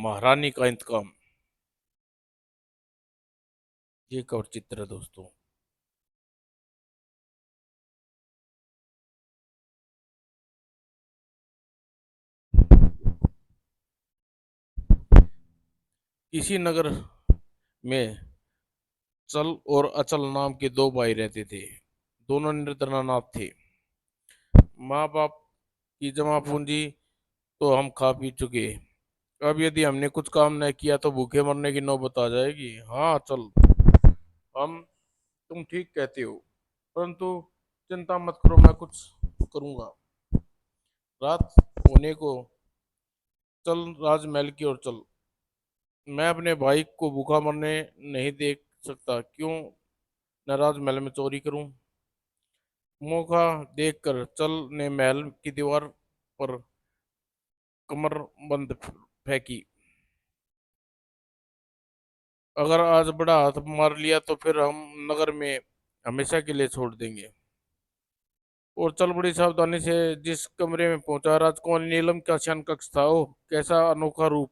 महारानी का इंतकाम। ये कवर चित्र है दोस्तों। इसी नगर में चल और अचल नाम के दो भाई रहते थे। दोनों निरंतरनाथ थे। माँ बाप की जमा पूंजी तो हम खा पी चुके। अब यदि हमने कुछ काम न किया तो भूखे मरने की नौबत आ जाएगी। हाँ चल, हम तुम ठीक कहते हो, परंतु चिंता मत करो, मैं कुछ करूंगा। रात होने को चल, राजमहल की ओर चल। मैं अपने भाई को भूखा मरने नहीं देख सकता। क्यों न राजमहल में चोरी करूं। मौका देखकर चल ने महल की दीवार पर कमरबंद फेंकी। अगर आज बड़ा हाथ मार लिया तो फिर हम नगर में हमेशा के लिए छोड़ देंगे। और चल बड़ी सावधानी से जिस कमरे में पहुंचा, राजकुमारी नीलम का शयन कक्ष था। ओह कैसा अनोखा रूप!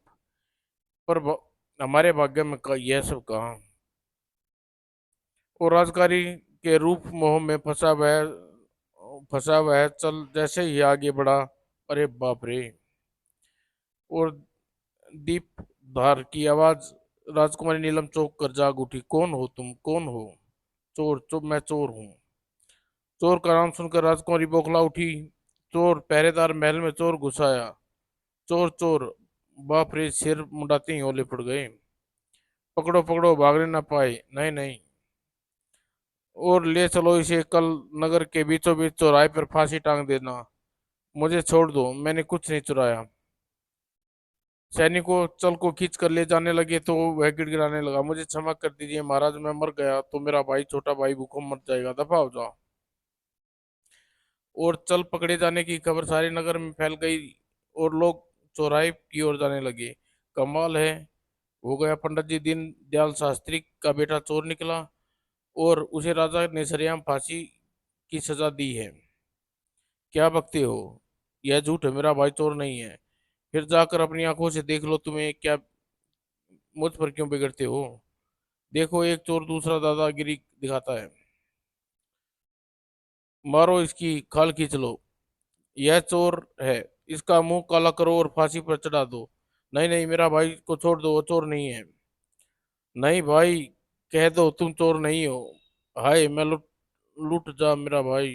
पर हमारे भाग्य में यह सब कहाँ। और राजकारी के रूप मोह में फंसा वह चल जैसे ही आगे बढ़ा। अरे बाप रे! और दीप धार की आवाज। राजकुमारी नीलम चौंक कर जाग उठी। कौन हो तुम, कौन हो? चोर, चुप, मैं चोर हूँ। चोर का नाम सुनकर राजकुमारी बौखला उठी। चोर! पहरेदार महल में चोर घुस आया। चोर, चोर! बाप रे! सिर मुंडाते ही ओले पड़ गए। पकड़ो पकड़ो, भागने ना पाए। नहीं नहीं। और ले चलो इसे कल नगर के बीचों बीच चौराहे पर फांसी टांग देना। मुझे छोड़ दो, मैंने कुछ नहीं चुराया। सैनिकों चल को खींच कर ले जाने लगे तो वह गिड़गिड़ाने लगा। मुझे क्षमा कर दीजिए महाराज, मैं मर गया तो मेरा भाई, छोटा भाई भूखों मर जाएगा। दफा हो जाओ। और चल पकड़े जाने की खबर सारे नगर में फैल गई और लोग चौराहे की ओर जाने लगे। कमाल है, हो गया, पंडित जी दीन दयाल शास्त्री का बेटा चोर निकला और उसे राजा ने सरेआम फांसी की सजा दी है। क्या बकते हो? यह झूठ है, मेरा भाई चोर नहीं है। फिर जाकर अपनी आंखों से देख लो। तुम्हें क्या, मुझ पर क्यों बिगड़ते हो? देखो, एक चोर दूसरा दादागिरी दिखाता है। मारो, इसकी खाल खींच लो। यह चोर है, इसका मुंह काला करो और फांसी पर चढ़ा दो। नहीं नहीं, मेरा भाई को छोड़ दो, वो चोर नहीं है। नहीं भाई, कह दो तुम चोर नहीं हो। हाय, मैं लुट लुट जा मेरा भाई,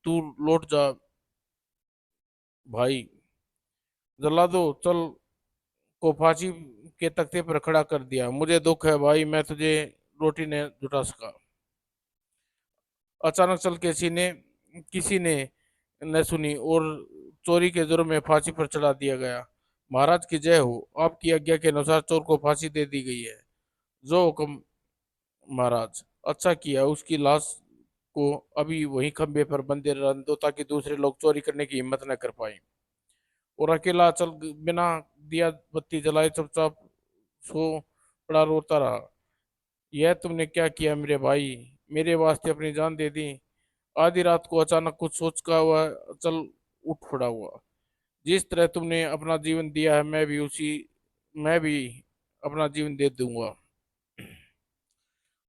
तू लौट जा भाई। जला दो चल को फांसी के तख्ते पर खड़ा कर दिया। मुझे दुख है भाई, मैं तुझे रोटी ने जुटा सका। अचानक चल के किसी ने न सुनी और चोरी के जुर्म में फांसी पर चढ़ा दिया गया। महाराज की जय हो, आपकी आज्ञा के अनुसार चोर को फांसी दे दी गई है। जो हुक्म महाराज। अच्छा किया, उसकी लाश को अभी वहीं खंबे पर बंदे रहने दो ताकि दूसरे लोग चोरी करने की हिम्मत न कर पाए। और अकेला चल बिना दिया बत्ती जलाए चुपचाप सो पड़ा रोता रहा। यह तुमने क्या किया मेरे भाई? मेरे वास्ते अपनी जान दे दी। आधी रात को अचानक कुछ सोच का हुआ चल उठ पड़ा हुआ। जिस तरह तुमने अपना जीवन दिया है, मैं भी अपना जीवन दे दूंगा।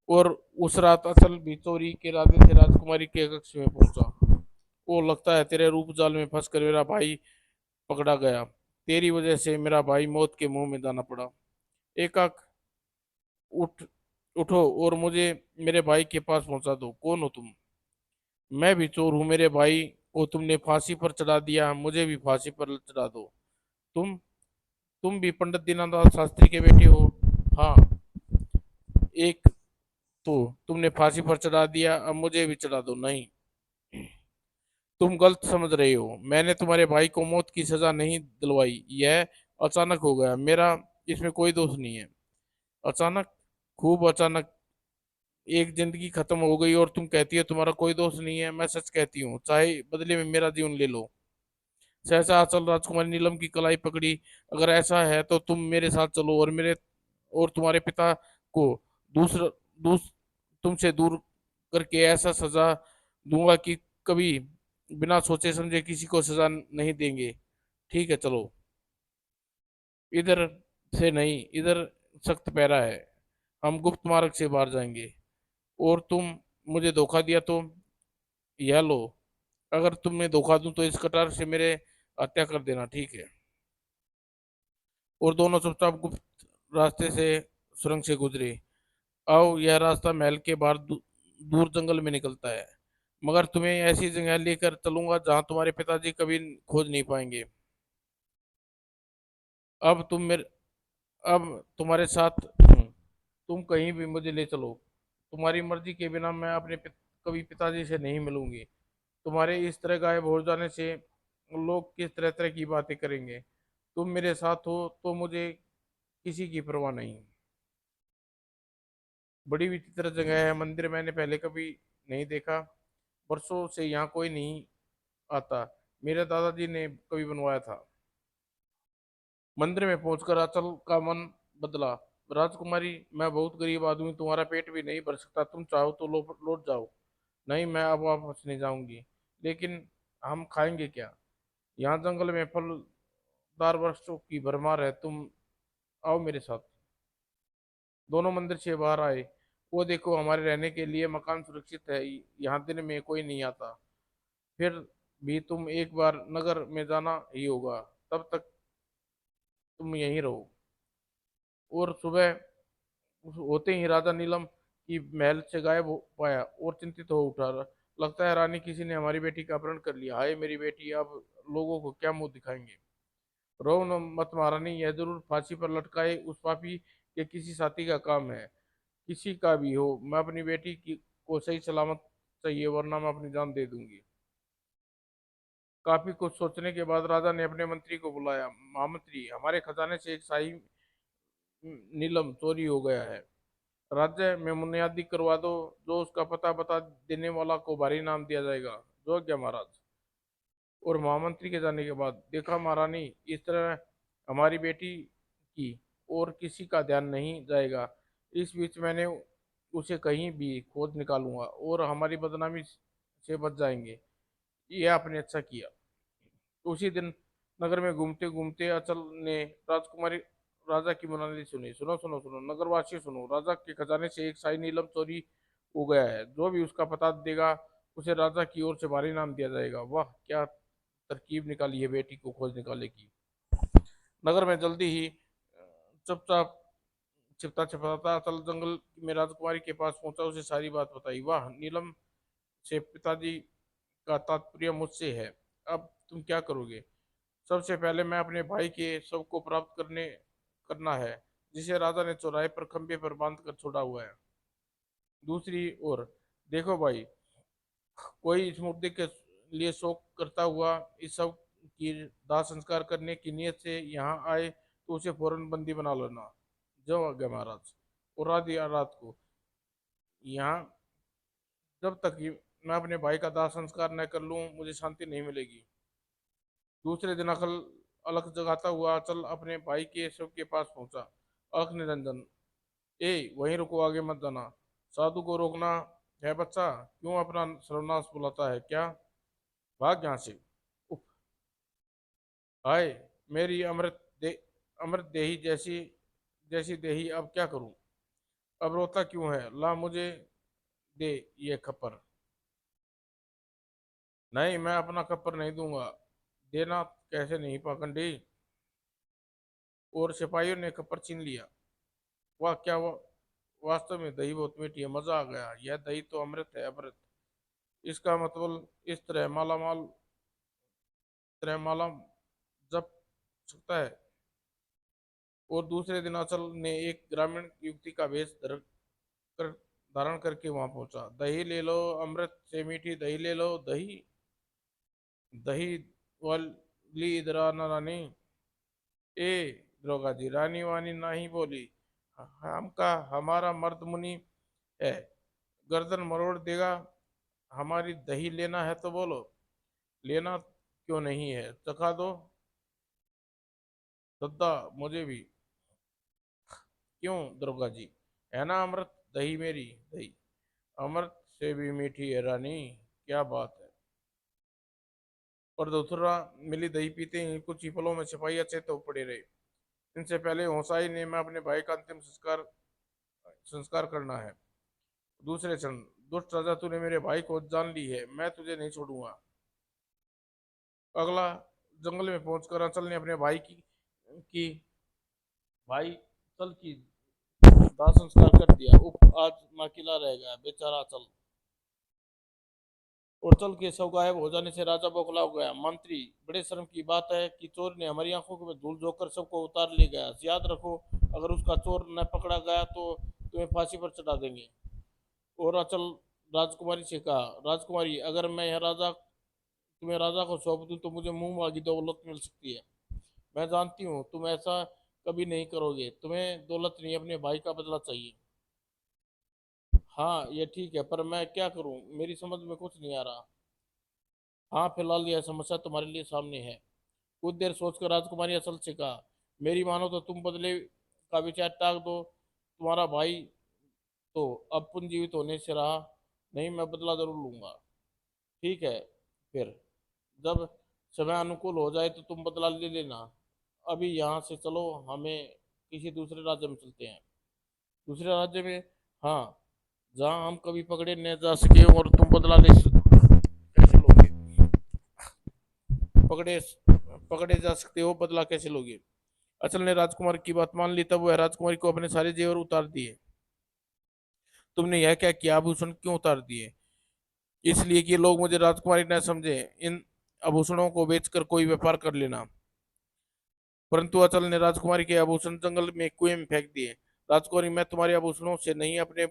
और उस रात अचल भी चोरी के इरादे से राजकुमारी के कक्ष में पहुंचा। वो लगता है तेरे रूप जाल में फंसकर मेरा भाई पकड़ा गया। तेरी वजह से मेरा भाई मौत के मुंह में जाना पड़ा। एकाक, उठ, उठो और मुझे मेरे भाई के पास पहुंचा दो। कौन हो तुम? मैं भी चोर हूँ। मेरे भाई को तुमने फांसी पर चढ़ा दिया, मुझे भी फांसी पर चढ़ा दो। तुम तुम भी पंडित दीननाथ शास्त्री के बेटे हो? हाँ। एक तो तुमने फांसी पर चढ़ा दिया, अब मुझे भी चढ़ा दो। नहीं, तुम गलत समझ रहे हो। मैंने तुम्हारे भाई को मौत की सजा नहीं दिलवाई। यह अचानक हो गया, मेरा इसमें कोई दोष नहीं है। अचानक? खूब अचानक। एक जिंदगी खत्म हो गई और तुम कहती हो तुम्हारा कोई दोष नहीं है। मैं सच कहती हूँ, चाहे बदले में मेरा जीवन ले लो। सहसा अचल राजकुमारी नीलम की कलाई पकड़ी। अगर ऐसा है तो तुम मेरे साथ चलो और मेरे और तुम्हारे पिता को दूसरा दूस तुमसे दूर करके ऐसा सजा दूंगा कि कभी बिना सोचे समझे किसी को सजा नहीं देंगे। ठीक है, चलो। इधर से नहीं, इधर सख्त पहरा है। हम गुप्त मार्ग से बाहर जाएंगे। और तुम मुझे धोखा दिया तो यह लो। अगर तुमने धोखा दूं तो इस कटार से मेरे हत्या कर देना, ठीक है? और दोनों चुपचाप गुप्त रास्ते से सुरंग से गुजरे। आओ, यह रास्ता महल के बाहर दूर जंगल में निकलता है, मगर तुम्हें ऐसी जगह लेकर चलूंगा जहां तुम्हारे पिताजी कभी खोज नहीं पाएंगे। अब तुम मेरे अब तुम्हारे साथ हूँ। तुम कहीं भी मुझे ले चलो। तुम्हारी मर्जी के बिना मैं कभी पिताजी से नहीं मिलूंगी। तुम्हारे इस तरह गायब हो जाने से लोग किस तरह तरह की बातें करेंगे। तुम मेरे साथ हो तो मुझे किसी की परवाह नहीं। बड़ी विचित्र जगह है, मंदिर मैंने पहले कभी नहीं देखा। वर्षों से यहाँ कोई नहीं आता। मेरे दादाजी ने कभी बनवाया था। मंदिर में पहुंचकर अचल का मन बदला। राजकुमारी, मैं बहुत गरीब आदमी, तुम्हारा पेट भी नहीं भर सकता। तुम चाहो तो लौट जाओ। नहीं, मैं अब वापस नहीं जाऊंगी। लेकिन हम खाएंगे क्या? यहाँ जंगल में फलदार वृक्षों की भरमार है। तुम आओ मेरे साथ। दोनों मंदिर से बाहर आए। वो देखो, हमारे रहने के लिए मकान सुरक्षित है। यहाँ दिन में कोई नहीं आता। फिर भी तुम एक बार नगर में जाना ही होगा। तब तक तुम यहीं रहो। और सुबह होते ही राजा नीलम की महल से गायब हो पाया और चिंतित हो उठा। लगता है रानी किसी ने हमारी बेटी का अपहरण कर लिया। हाय मेरी बेटी, अब लोगों को क्या मुंह दिखाएंगे? रो न मत महारानी, यह जरूर फांसी पर लटकाए उस पापी के किसी साथी का काम है। किसी का भी हो, मैं अपनी बेटी की को सही सलामत चाहिए, वरना मैं अपनी जान दे दूंगी। काफी कुछ सोचने के बाद राजा ने अपने मंत्री को बुलाया। महामंत्री, हमारे खजाने से एक शाही नीलम चोरी हो गया है। राज्य में बुनियादी करवा दो। जो उसका पता बता देने वाला को भारी इनाम दिया जाएगा। जो क्या महाराज। और महामंत्री के जाने के बाद, देखा महारानी, इस तरह हमारी बेटी की और किसी का ध्यान नहीं जाएगा। इस बीच मैंने उसे कहीं भी खोज निकालूंगा और हमारी बदनामी से बच जाएंगे। यह आपने अच्छा किया। उसी दिन नगर में घूमते घूमते अचल ने राजकुमारी राजा की मनाली सुनी। सुनो सुनो सुनो, नगरवासी सुनो, राजा के खजाने से एक शाही नीलम चोरी हो गया है। जो भी उसका पता देगा उसे राजा की ओर से भारी इनाम दिया जाएगा। वाह, क्या तरकीब निकाली है बेटी को खोज निकाले की। नगर में जल्दी ही चुपचाप छिपता छिपता अचल जंगल में राजकुमारी के पास पहुंचा। उसे सारी बात बताई। वाह, नीलम से पिताजी का तात्पर्य मुझसे है। अब तुम क्या करोगे? सबसे पहले मैं अपने भाई के शव को प्राप्त करना है, जिसे राजा ने चौराहे पर खंबे पर बांध कर छोड़ा हुआ है। दूसरी ओर, देखो भाई, कोई इस मुद्दे के लिए शोक करता हुआ इस शव की दाह संस्कार करने की नीयत से यहाँ आए तो उसे फौरन बंदी बना लेना। जो आज्ञा महाराज। और आधी रात को यहाँ, जब तक कि मैं अपने भाई का दाह संस्कार न कर लूँ मुझे शांति नहीं मिलेगी। दूसरे दिन अलख जगाता हुआ अचल अपने भाई के शव के पास पहुंचा। अलख निरंजन, ए वहीं रुको, आगे मत जाना। साधु को रोकना है बच्चा, क्यों अपना सर्वनाश बुलाता है क्या? भाग यहाँ से। उफ, हाय मेरी अमृत देही जैसी जैसी देही, अब क्या करूं? अब रोता क्यों है? ला मुझे दे ये खप्पर। नहीं, मैं अपना खप्पर नहीं दूंगा। देना कैसे नहीं पाखंडी। और सिपाहियों ने खप्पर छीन लिया। वाह, वास्तव में दही बहुत मीठी है, मजा आ गया। यह दही तो अमृत है, अमृत। इसका मतलब इस तरह माला जप सकता है। और दूसरे दिन अचल ने एक ग्रामीण युवती का कर धारण करके वहां पहुंचा। दही ले लो, अमृत से मीठी दही ले लो। दही दही वाली इधर आना रानी। ए दरोगा जी, रानी वानी नहीं बोली। हमका हमारा मर्द मुनि है, गर्दन मरोड़ देगा। हमारी दही लेना है तो बोलो। लेना क्यों नहीं है, चखा दो। दद्दा, मुझे भी। क्यों दरोगा जी? है ना अमृत दही, मेरी दही अमृत से भी मीठी है रानी। क्या बात है। और दूसरा मिली दही पीते ही कुछ ही पलों में सिपाही अचेत हो पड़े रहे। इनसे पहले होसाई ने मैं अपने भाई का अंतिम संस्कार संस्कार करना है। दूसरे क्षण, दुष्ट राजा, तूने मेरे भाई को जान ली है, मैं तुझे नहीं छोड़ूंगा। अगला, जंगल में पहुंचकर अचल ने अपने भाई की भाई चल की दाह संस्कार कर दिया। उप आज माकिला रह गया बेचारा चल। और चल के शव गायब हो जाने से राजा बौखला हो गया। मंत्री, बड़े शर्म की बात है कि चोर ने हमारी आंखों में धूल झोंककर सबको उतार ले गया। याद रखो, अगर उसका चोर न पकड़ा गया तो तुम्हें फांसी पर चढ़ा देंगे। और अचल राजकुमारी से कहा, राजकुमारी, अगर मैं यह राजा तुम्हें राजा को सौंप दूं तो मुझे मुंह मांगी दौलत मिल सकती है। मैं जानती हूँ तुम ऐसा कभी नहीं करोगे, तुम्हें दौलत नहीं अपने भाई का बदला चाहिए। हाँ ये ठीक है, पर मैं क्या करूँ, मेरी समझ में कुछ नहीं आ रहा। हाँ फिलहाल यह समस्या तुम्हारे लिए सामने है। कुछ देर सोचकर राजकुमारी असल से कहा, मेरी मानो तो तुम बदले का विचार त्याग दो। तुम्हारा भाई तो अब पुनर्जीवित होने से रहा नहीं, मैं बदला जरूर लूंगा। ठीक है, फिर जब समय अनुकूल हो जाए तो तुम बदला ले लेना। अभी यहाँ से चलो, हमें किसी दूसरे राज्य में चलते हैं। दूसरे राज्य में? हाँ, जहाँ हम कभी पकड़े न जा सके और तुम बदला कैसे लोगे? पकड़े पकड़े जा सकते हो, बदला कैसे लोगे? अचल ने राजकुमार की बात मान ली। तब वह राजकुमारी को अपने सारे जेवर उतार दिए। तुमने यह क्या किया? आभूषण क्यों उतार दिए? इसलिए कि लोग मुझे राजकुमारी न समझे। इन आभूषणों को बेचकर कोई व्यापार कर लेना। परंतु अचल ने राजकुमारी के आभूषण जंगल में कुएं में फेंक दिए। राजकुमारी, मैं तुम्हारे आभूषणों से नहीं, अपने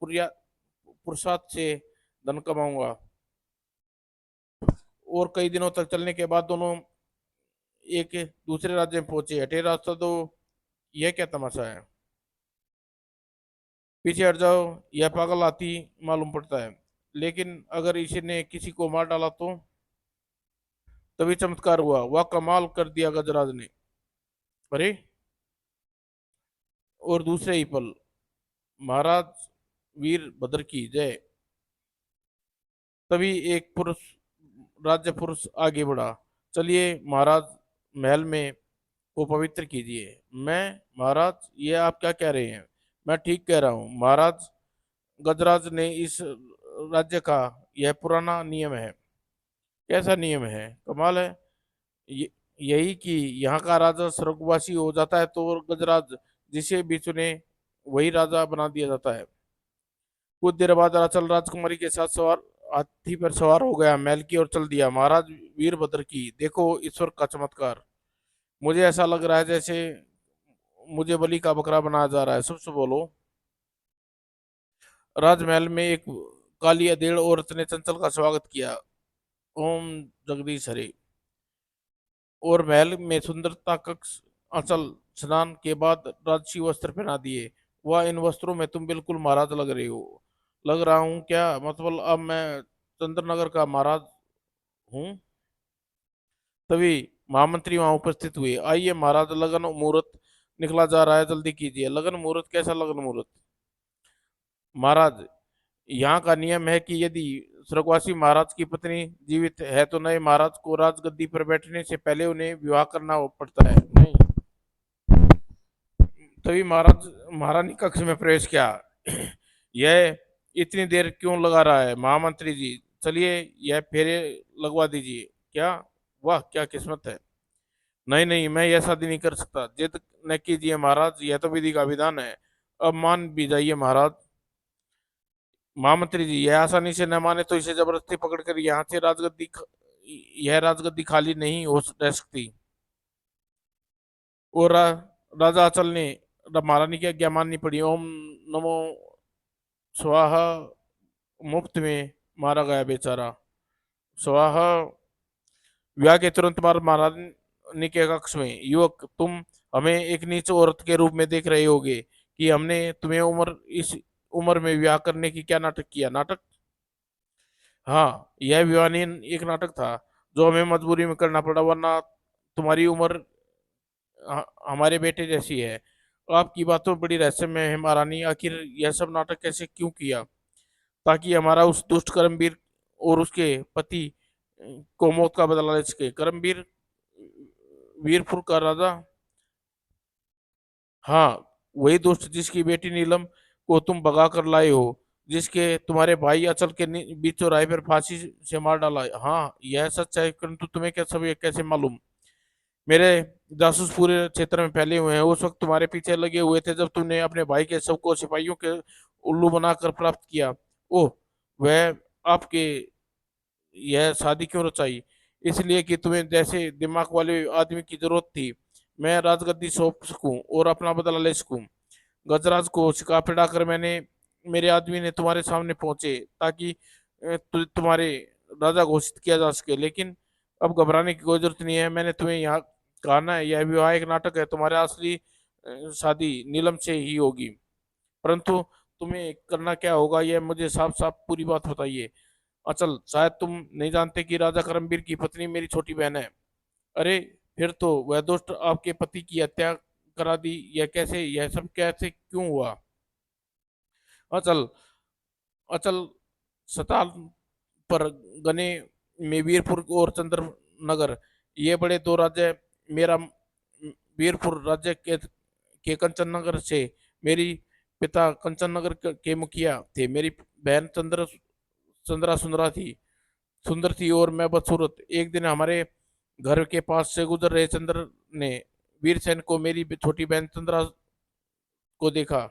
पुरुषार्थ से धन कमाऊंगा। और कई दिनों तक चलने के बाद दोनों एक दूसरे राज्य में पहुंचे। हटे रास्ता तो यह क्या तमाशा है? पीछे हट जाओ, यह पागल हाथी मालूम पड़ता है। लेकिन अगर इसी ने किसी को मार डाला तो? तभी चमत्कार हुआ। वह कमाल कर दिया गजराज ने। अरे, और दूसरे ही पल, महाराज वीर भद्र की जय। तभी एक पुरुष, राज्य पुरुष आगे बढ़ा। चलिए महाराज, महल में को पवित्र कीजिए। मैं? महाराज, ये आप क्या कह रहे हैं? मैं ठीक कह रहा हूँ महाराज। गजराज ने इस राज्य का यह पुराना नियम है। कैसा नियम है? कमाल है। ये, यही कि यहाँ का राजा स्वर्गवासी हो जाता है तो गजराज जिसे भी चुने वही राजा बना दिया जाता है। कुछ देर बाद अचल राजकुमारी के साथ सवार हाथी पर सवार हो गया, महल की ओर चल दिया। महाराज वीरभद्र की देखो ईश्वर का चमत्कार। मुझे ऐसा लग रहा है जैसे मुझे बलि का बकरा बनाया जा रहा है। सबसे बोलो। राजमहल में एक काली अधेड़ औरत ने चंचल का स्वागत किया। ओम जगदीश हरे। और महल में सुंदरता कक्ष। अचल स्नान के बाद राजसी वस्त्र पहना दिए। वह, इन वस्त्रों में तुम बिल्कुल महाराज लग रही हो। लग रहा हूँ क्या? मतलब अब मैं चंद्रनगर का महाराज हूँ। तभी महामंत्री वहां उपस्थित हुए। आइए महाराज, लगन मुहूर्त निकला जा रहा है, जल्दी कीजिए। लगन मुहूर्त? कैसा लगन मुहूर्त? महाराज, यहाँ का नियम है कि यदि स्वर्गवासी महाराज की पत्नी जीवित है तो नए महाराज को राजगद्दी पर बैठने से पहले उन्हें विवाह करना पड़ता है। नहीं? तभी महाराज महारानी कक्ष में प्रवेश किया। यह इतनी देर क्यों लगा रहा है महामंत्री जी? चलिए यह फेरे लगवा दीजिए। क्या? वाह, क्या किस्मत है। नहीं नहीं, मैं यह शादी नहीं कर सकता। जिद न कीजिए महाराज, यह तो विधि का विधान है। अब मान भी जाइए महाराज। महामंत्री जी, यह आसानी से न माने तो इसे जबरदस्ती पकड़कर यहाँ से यह राजगद्दी खाली नहीं हो रह सकती। और राजा अचल ने महारानी की आज्ञा माननी पड़ी। ओम नमो स्वाहा। मुफ्त में मारा गया बेचारा। स्वाहा। विवाह के तुरंत बाद महारानी के कक्ष में, युवक, तुम हमें एक नीच औरत के रूप में देख रहे होगे कि हमने तुम्हें इस उम्र में विवाह करने की क्या नाटक किया? नाटक? हाँ, यह विवाह एक नाटक था जो हमें मजबूरी में करना पड़ा, वरना तुम्हारी उम्र हमारे बेटे जैसी है। आपकी बातों बड़ी रहस्यमय है महारानी। आखिर यह सब नाटक कैसे क्यों किया? ताकि हमारा उस दुष्ट कर्मवीर और उसके पति को मौत का बदला ले सके। कर्मवीर? वीरपुर का राजा? हाँ, वही दुष्ट जिसकी बेटी नीलम को तुम भगा कर लाए हो, जिसके तुम्हारे भाई अचल के बीच चौराहे पर फांसी से मार डाला। हाँ, यह सच है, परंतु तुम्हें क्या सब ये कैसे मालूम? मेरे जासूस पूरे क्षेत्र में फैले हुए हैं। उस वक्त तुम्हारे पीछे लगे हुए थे जब तुमने अपने भाई के शव को सिपाहियों के उल्लू बनाकर प्राप्त किया। ओह, वह आपके यह शादी क्यों रचाई? इसलिए कि तुम्हें जैसे दिमाग वाले आदमी की जरूरत थी। मैं राजगद्दी सौंप सकूं और अपना बदला ले सकूं। गजराज को छिपा पिटा कर मैंने मेरे आदमी ने तुम्हारे सामने पहुंचे ताकि तुम्हारे राजा घोषित किया जा सके। लेकिन अब घबराने की कोई जरूरत नहीं है। मैंने तुम्हें यहाँ कहा ना, यह विवाह एक नाटक है। तुम्हारा असली शादी नीलम से ही होगी। परंतु तुम्हें करना क्या होगा, यह मुझे साफ साफ पूरी बात बताइए। अचल, शायद तुम नहीं जानते कि राजा करमबीर की पत्नी मेरी छोटी बहन है। अरे, फिर तो वह दुष्ट आपके पति की हत्या करा दी। यह कैसे, यह सब कैसे क्यों हुआ? अचल अचल सताल पर गने में वीरपुर और चंद्र नगर, ये बड़े दो राज्य। मेरा वीरपुर राज्य के कंचन नगर से मेरी पिता कंचन नगर के मुखिया थे। मेरी बहन चंद्रा सुंदर थी और मैं बदसूरत। एक दिन हमारे घर के पास से गुजर रहे चंद्र ने वीरसेन को मेरी छोटी बहन चंद्रा को देखा।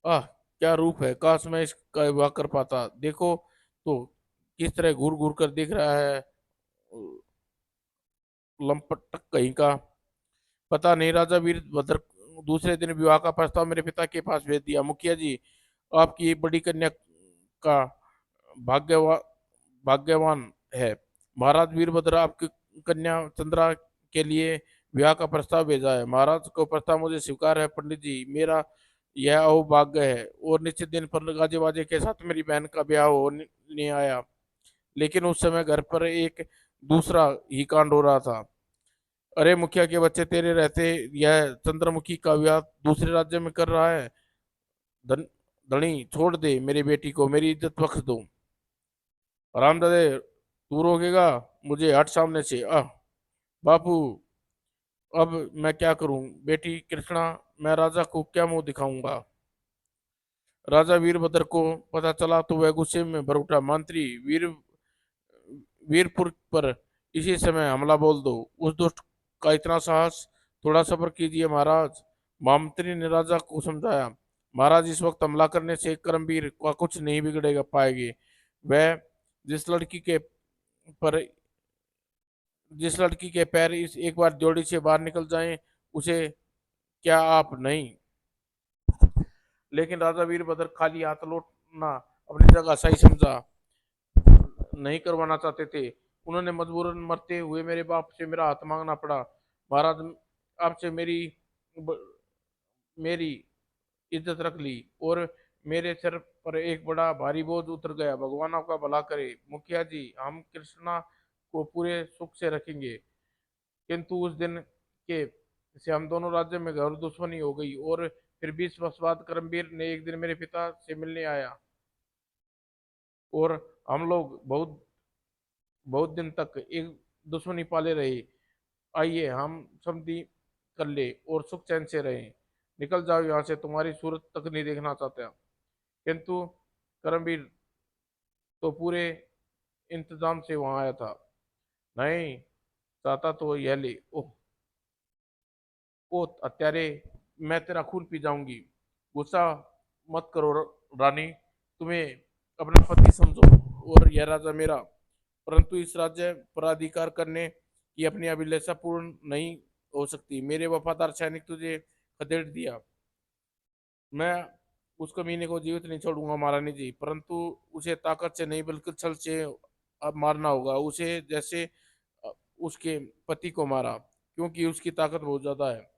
आह, क्या रूप है! काश मैं इसका विवाह कर पाता। देखो तो किस तरह घूर घूर कर देख रहा है, लंपट कहीं का। पता नहीं, राजा वीरभद्र दूसरे दिन विवाह का प्रस्ताव मेरे पिता के पास भेज दिया। मुखिया जी, आपकी बड़ी कन्या का भाग्यवा भाग्यवान है। महाराज वीरभद्र आपकी कन्या चंद्रा के लिए विवाह का प्रस्ताव भेजा है। महाराज को प्रस्ताव मुझे स्वीकार है पंडित जी। मेरा यह अहोभाग्य है। और निश्चित दिन पर गाजे बाजे के साथ मेरी बहन का ब्याह होने आया। लेकिन उस समय घर पर एक दूसरा ही कांड हो रहा था। अरे मुखिया के बच्चे, तेरे रहते यह चंद्रमुखी का विवाह दूसरे राज्य में कर रहा है। धन धनी, छोड़ दे मेरी बेटी को, मेरी इज्जत बख्श दो। रामदादे, तू रोकेगा मुझे? हट सामने से। बापू, अब मैं क्या करूं? बेटी कृष्णा, मैं राजा को क्या मुंह दिखाऊंगा? राजा वीरभद्र को पता चला तो वह गुस्से में भर उठा। मंत्री वीरपुर पर इसी समय हमला बोल दो। उस दुष्ट का इतना साहस! थोड़ा सब्र कीजिए महाराज। मंत्री ने राजा को समझाया। महाराज, इस वक्त हमला करने से करमवीर का कुछ नहीं बिगड़ेगा पाएंगे। वह जिस लड़की के पर जिस लड़की के पैर इस एक बार जोड़ी से बाहर निकल जाएं, उसे क्या आप नहीं? लेकिन राजा वीरभद्र खाली हाथ लौटना अपनी जगह सही समझा, नहीं करवाना चाहते थे। उन्होंने मजबूरन मरते हुए मेरे बाप से मेरा हाथ मांगना पड़ा। महाराज, आपसे ब, मेरी इज्जत रख ली और मेरे सिर पर एक बड़ा भारी बोझ उतर गया। भगवान आपका भला करे। मुखिया जी, हम कृष्णा को पूरे सुख से रखेंगे। किंतु उस दिन के से हम दोनों राज्य में घोर दुश्मनी हो गई। और फिर 20 वर्ष बाद करमवीर ने एक दिन मेरे पिता से मिलने आया और हम लोग बहुत बहुत दिन तक एक दुश्मनी पाले रहे। आइए हम समझी कर ले और सुख चैन से रहें। निकल जाओ यहाँ से, तुम्हारी सूरत तक नहीं देखना चाहता। किंतु करमवीर तो पूरे इंतजाम से वहां आया था। नहीं चाहता तो यह ले। ओह, ओ हत्यारे, मैं तेरा खून पी जाऊंगी। गुस्सा मत करो रानी। तुम्हें अपना पति समझो और यह राजा मेरा। परंतु इस राज्य पर अधिकार करने की अपनी अभिलाषा पूर्ण नहीं हो सकती। मेरे वफादार सैनिक तुझे खदेड़ दिया। मैं उस कमीने को जीवित नहीं छोड़ूंगा महारानी जी। परंतु उसे ताकत से नहीं बल्कि छल से अब मारना होगा। उसे जैसे उसके पति को मारा, क्योंकि उसकी ताकत बहुत ज्यादा है।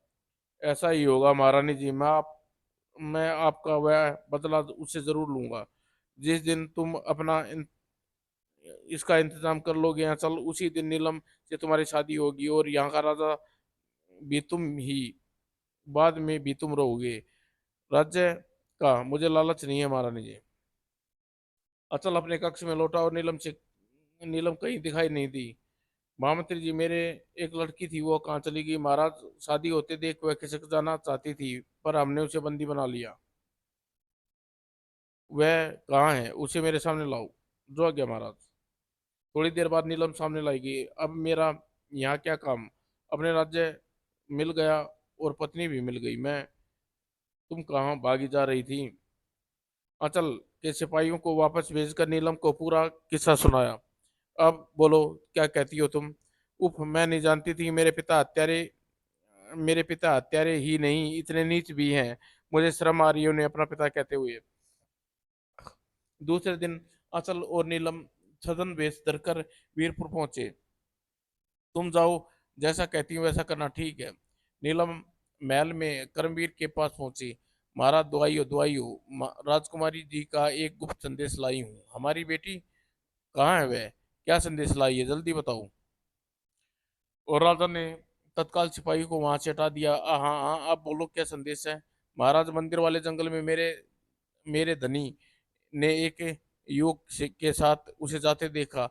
ऐसा ही होगा महारानी जी। मैं आपका वह बदला उससे जरूर लूंगा। जिस दिन तुम इसका इंतजाम कर लोगे यहाँ चल, उसी दिन नीलम से तुम्हारी शादी होगी और यहाँ का राजा भी तुम ही, बाद में भी तुम रहोगे। राज्य का मुझे लालच नहीं है महारानी जी। अचल अपने कक्ष में लौटा और नीलम कहीं दिखाई नहीं दी। महामंत्री जी, मेरे एक लड़की थी, वो कहाँ चली गई महाराज? शादी होते देख वह खिसक जाना चाहती थी, पर हमने उसे बंदी बना लिया। वह कहाँ है? उसे मेरे सामने लाओ। जो आ गया महाराज। थोड़ी देर बाद नीलम सामने लाई गई। अब मेरा यहाँ क्या काम? अपने राज्य मिल गया और पत्नी भी मिल गई। मैं तुम कहाँ भागी जा रही थी? अचल के सिपाहियों को वापस भेजकर नीलम को पूरा किस्सा सुनाया। अब बोलो, क्या कहती हो तुम? उफ, मैं नहीं जानती थी मेरे पिता हत्यारे ही नहीं, इतने नीच भी हैं। मुझे शर्म आ रही है उन्हें अपना पिता कहते हुए। दूसरे दिन अचल और नीलम सदन वेश धरकर वीरपुर पहुंचे। तुम जाओ, जैसा कहती हूँ वैसा करना, ठीक है? नीलम महल में करमवीर के पास पहुंची। महाराज, दुआई हो दुआई हो, राजकुमारी जी का एक गुप्त संदेश लाई हूँ। हमारी बेटी कहाँ है? वह क्या संदेश लाई है, जल्दी बताओ। और राजा ने तत्काल सिपाही को वहां से हटा दिया। हाँ हाँ, आप बोलो, क्या संदेश है? महाराज, मंदिर वाले जंगल में मेरे मेरे धनी ने एक के साथ उसे जाते देखा।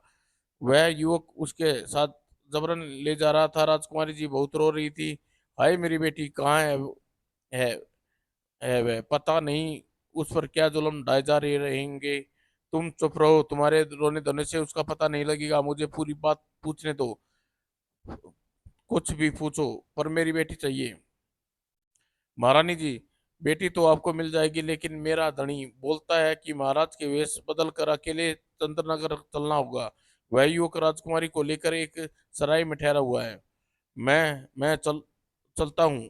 वह युवक उसके साथ जबरन ले जा रहा था। राजकुमारी जी बहुत रो रही थी। हाय, मेरी बेटी कहाँ है है वह? पता नहीं उस पर क्या जुल्म ढाए जा रहे रहेंगे। तुम चुप रहो, तुम्हारे रोने धोने से उसका पता नहीं लगेगा। मुझे पूरी बात पूछने दो। कुछ भी पूछो, पर मेरी बेटी चाहिए। महारानी जी, बेटी तो आपको मिल जाएगी, लेकिन मेरा धनी बोलता है कि महाराज के वेश बदल कर अकेले चंद्रनगर चलना होगा। वह युवक राजकुमारी को लेकर एक सराय में ठहरा हुआ है। मैं चलता हूँ।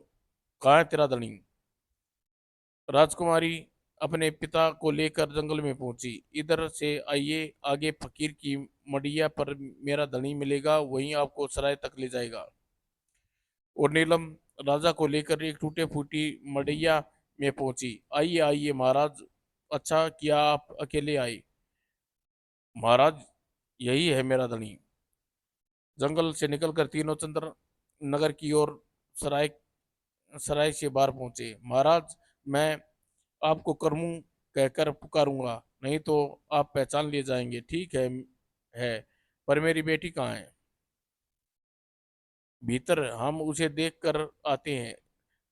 कहाँ है तेरा धनी? राजकुमारी अपने पिता को लेकर जंगल में पहुंची। इधर से आइए, आगे फकीर की मडिया पर मेरा धनी मिलेगा, वहीं आपको सराय तक ले जाएगा। और नीलम राजा को लेकर एक टूटे फूटी मड़ैया में पहुंची। आइए आइए महाराज, अच्छा किया आप अकेले आए। महाराज, यही है मेरा धनी। जंगल से निकलकर तीनों चंद्र नगर की ओर सराय सराय से बाहर पहुंचे। महाराज, मैं आपको करमू कहकर पुकारूंगा, नहीं तो आप पहचान लिए जाएंगे। ठीक है, पर मेरी बेटी कहाँ है? भीतर, हम उसे देख कर आते हैं।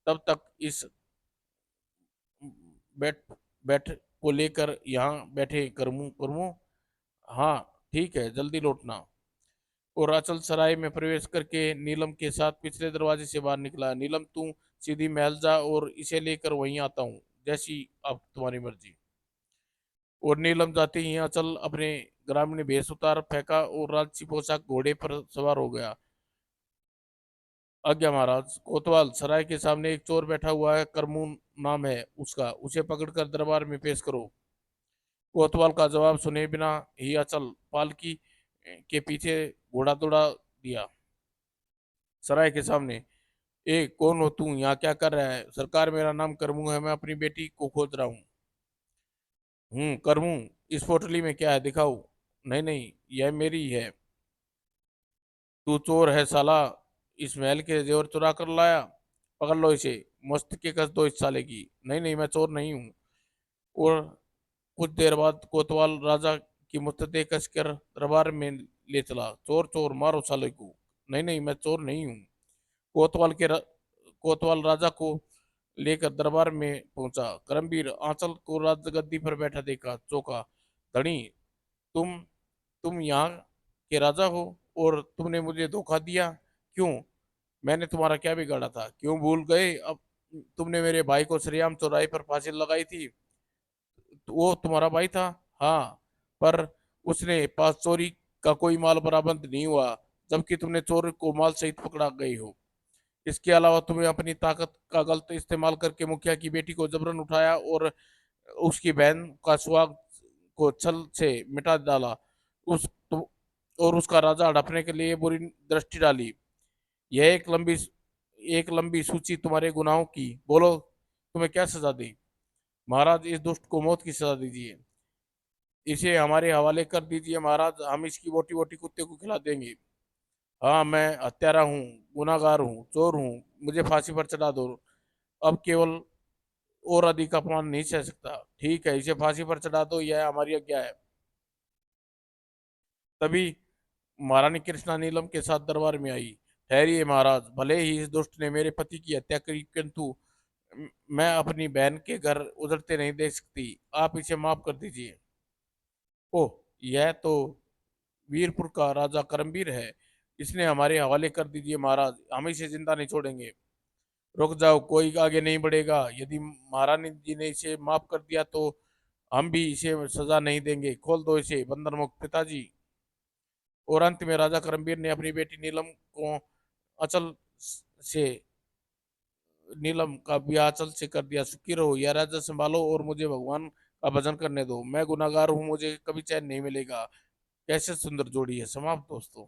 तब तक इस बैठ बैठ को लेकर यहाँ बैठे करमू करमू। हाँ, ठीक है, जल्दी लौटना। और अचल सराय में प्रवेश करके नीलम के साथ पिछले दरवाजे से बाहर निकला। नीलम, तू सीधी महल जा और इसे लेकर वहीं आता हूँ, जैसी अब तुम्हारी मर्जी। और नीलम जाते ही अचल अपने ग्रामीण भेष उतार फेंका और राजसी पोशाक घोड़े पर सवार हो गया। आज्ञा महाराज। कोतवाल, सराय के सामने एक चोर बैठा हुआ है, करमून नाम है उसका, उसे पकड़कर दरबार में पेश करो। कोतवाल का जवाब सुने बिना ही अचल पालकी के पीछे घोड़ा दौड़ा दिया। सराय के सामने, ए कौन हो तू? यहाँ क्या कर रहा है? सरकार, मेरा नाम करमू है, मैं अपनी बेटी को खोज रहा हूँ। करमू, इस पोटली में क्या है, दिखाओ। नहीं नहीं, यह मेरी है। तू चोर है साला, इस महल के जेवर चुरा कर लाया। पकड़ लो इसे, मस्त के कस दो इस साले की। नहीं नहीं, मैं चोर नहीं हूँ। और कुछ देर बाद कोतवाल राजा की मुस्तैद कसकर दरबार में ले चला। चोर चोर, मारो साले को। नहीं नहीं, मैं चोर नहीं हूँ। कोतवाल के र... कोतवाल राजा को लेकर दरबार में पहुंचा। करमवीर आंचल को राजगद्दी पर बैठा देखा, चौंका। धनी, तुम तुम यहाँ के राजा हो और तुमने मुझे धोखा दिया? क्यों? मैंने तुम्हारा क्या बिगाड़ा था? क्यों भूल गए? अब तुमने मेरे भाई को सरेआम चौराहे पर फांसी लगाई थी। तो वो तुम्हारा भाई था? हाँ, पर उसने पास चोरी का कोई माल बरामद नहीं हुआ, जबकि तुमने चोर को माल सहित पकड़ा गई हो। इसके अलावा तुम्हें अपनी ताकत का गलत इस्तेमाल करके मुखिया की बेटी को जबरन उठाया और उसकी बहन का सुहाग को छल से मिटा डाला। उस तो, और उसका राजा हड़पने के लिए बुरी दृष्टि डाली। यह एक लंबी सूची तुम्हारे गुनाहों की। बोलो, तुम्हें क्या सजा दी? महाराज, इस दुष्ट को मौत की सजा दीजिए। इसे हमारे हवाले कर दीजिए महाराज, हम इसकी बोटी बोटी कुत्ते को खिला देंगे। हाँ, मैं हत्यारा हूँ, गुनाहगार हूँ, चोर हूँ, मुझे फांसी पर चढ़ा दो। अब केवल और अधिक अपमान नहीं सह सकता। ठीक है, इसे फांसी पर चढ़ा दो, यह हमारी आज्ञा है। तभी महारानी कृष्णा नीलम के साथ दरबार में आई। ठहरिए महाराज, भले ही इस दुष्ट ने मेरे पति की हत्या करी, किंतु मैं अपनी बहन के घर उजड़ते नहीं देख सकती। आप इसे माफ कर दीजिए। ओह, यह तो वीरपुर का राजा करमवीर है। इसने हमारे हवाले कर दीजिए महाराज, हम इसे जिंदा नहीं छोड़ेंगे। रुक जाओ, कोई आगे नहीं बढ़ेगा। यदि महारानी जी ने इसे माफ कर दिया तो हम भी इसे सजा नहीं देंगे। खोल दो इसे, बंधन मुक्त पिताजी। और अंत में राजा करमवीर ने अपनी बेटी नीलम को अचल से नीलम का ब्याह अचल से कर दिया। सुखी रहो, यह राज्य संभालो और मुझे भगवान का भजन करने दो। मैं गुनाहगार हूँ, मुझे कभी चैन नहीं मिलेगा। कैसे सुंदर जोड़ी है। समाप्त दोस्तों।